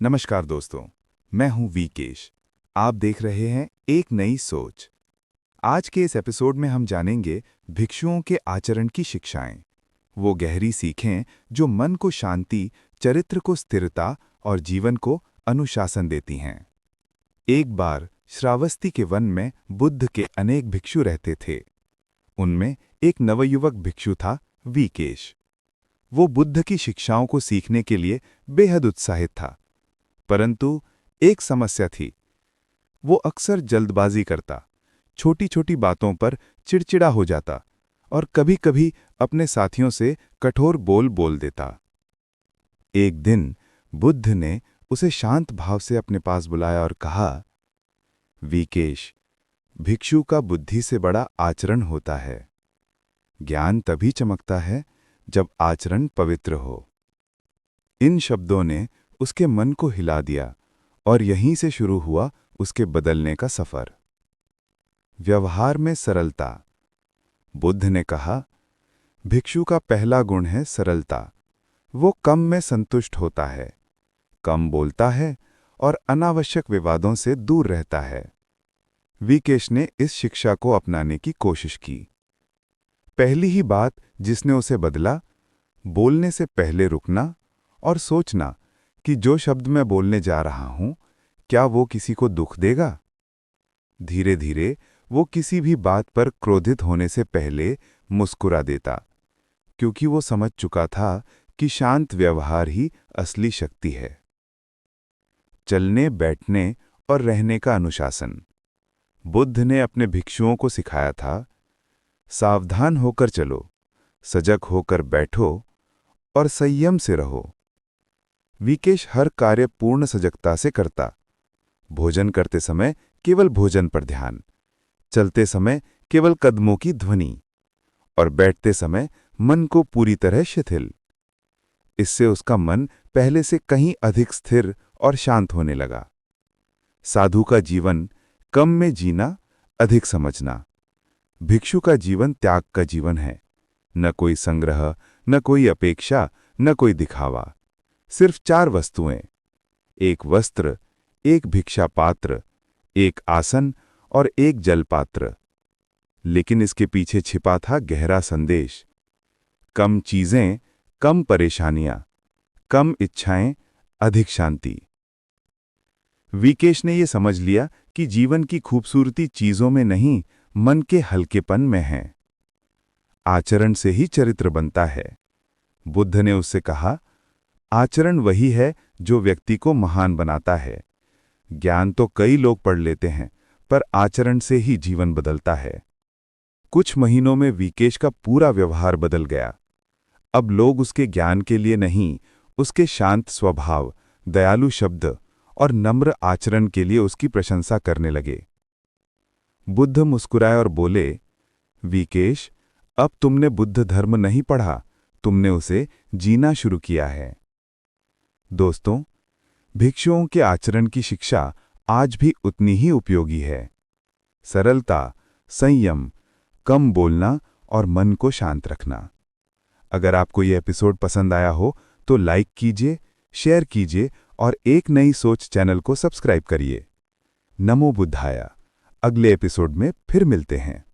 नमस्कार दोस्तों, मैं हूं वीकेश। आप देख रहे हैं एक नई सोच। आज के इस एपिसोड में हम जानेंगे भिक्षुओं के आचरण की शिक्षाएं। वो गहरी सीखें जो मन को शांति, चरित्र को स्थिरता और जीवन को अनुशासन देती हैं। एक बार श्रावस्ती के वन में बुद्ध के अनेक भिक्षु रहते थे। उनमें एक नवयुवक भिक्षु था, वीकेश। वो बुद्ध की शिक्षाओं को सीखने के लिए बेहद उत्साहित था, परंतु एक समस्या थी। वो अक्सर जल्दबाजी करता, छोटी छोटी बातों पर चिड़चिड़ा हो जाता और कभी-कभी अपने साथियों से कठोर बोल बोल देता। एक दिन बुद्ध ने उसे शांत भाव से अपने पास बुलाया और कहा, वीकेश, भिक्षु का बुद्धि से बड़ा आचरण होता है। ज्ञान तभी चमकता है जब आचरण पवित्र हो। इन शब्दों ने उसके मन को हिला दिया और यहीं से शुरू हुआ उसके बदलने का सफर। व्यवहार में सरलता। बुद्ध ने कहा, भिक्षु का पहला गुण है सरलता। वो कम में संतुष्ट होता है, कम बोलता है और अनावश्यक विवादों से दूर रहता है। वीकेश ने इस शिक्षा को अपनाने की कोशिश की। पहली ही बात जिसने उसे बदला, बोलने से पहले रुकना और सोचना कि जो शब्द मैं बोलने जा रहा हूं, क्या वो किसी को दुख देगा। धीरे धीरे वो किसी भी बात पर क्रोधित होने से पहले मुस्कुरा देता, क्योंकि वो समझ चुका था कि शांत व्यवहार ही असली शक्ति है। चलने, बैठने और रहने का अनुशासन। बुद्ध ने अपने भिक्षुओं को सिखाया था, सावधान होकर चलो, सजग होकर बैठो और संयम से रहो। वीकेश हर कार्य पूर्ण सजगता से करता। भोजन करते समय केवल भोजन पर ध्यान, चलते समय केवल कदमों की ध्वनि और बैठते समय मन को पूरी तरह शिथिल। इससे उसका मन पहले से कहीं अधिक स्थिर और शांत होने लगा। साधु का जीवन कम में जीना, अधिक समझना। भिक्षु का जीवन त्याग का जीवन है। न कोई संग्रह, न कोई अपेक्षा, न कोई दिखावा। सिर्फ 4 वस्तुएं, एक वस्त्र, एक भिक्षा पात्र, एक आसन और एक जलपात्र। लेकिन इसके पीछे छिपा था गहरा संदेश। कम चीजें, कम परेशानियां, कम इच्छाएं, अधिक शांति। वीकेश ने यह समझ लिया कि जीवन की खूबसूरती चीजों में नहीं, मन के हल्केपन में है। आचरण से ही चरित्र बनता है। बुद्ध ने उससे कहा, आचरण वही है जो व्यक्ति को महान बनाता है। ज्ञान तो कई लोग पढ़ लेते हैं, पर आचरण से ही जीवन बदलता है। कुछ महीनों में वीकेश का पूरा व्यवहार बदल गया। अब लोग उसके ज्ञान के लिए नहीं, उसके शांत स्वभाव, दयालु शब्द और नम्र आचरण के लिए उसकी प्रशंसा करने लगे। बुद्ध मुस्कुराए और बोले, वीकेश, अब तुमने बुद्ध धर्म नहीं पढ़ा, तुमने उसे जीना शुरू किया है। दोस्तों, भिक्षुओं के आचरण की शिक्षा आज भी उतनी ही उपयोगी है। सरलता, संयम, कम बोलना और मन को शांत रखना। अगर आपको यह एपिसोड पसंद आया हो तो लाइक कीजिए, शेयर कीजिए और एक नई सोच चैनल को सब्सक्राइब करिए। नमो बुद्धाय। अगले एपिसोड में फिर मिलते हैं।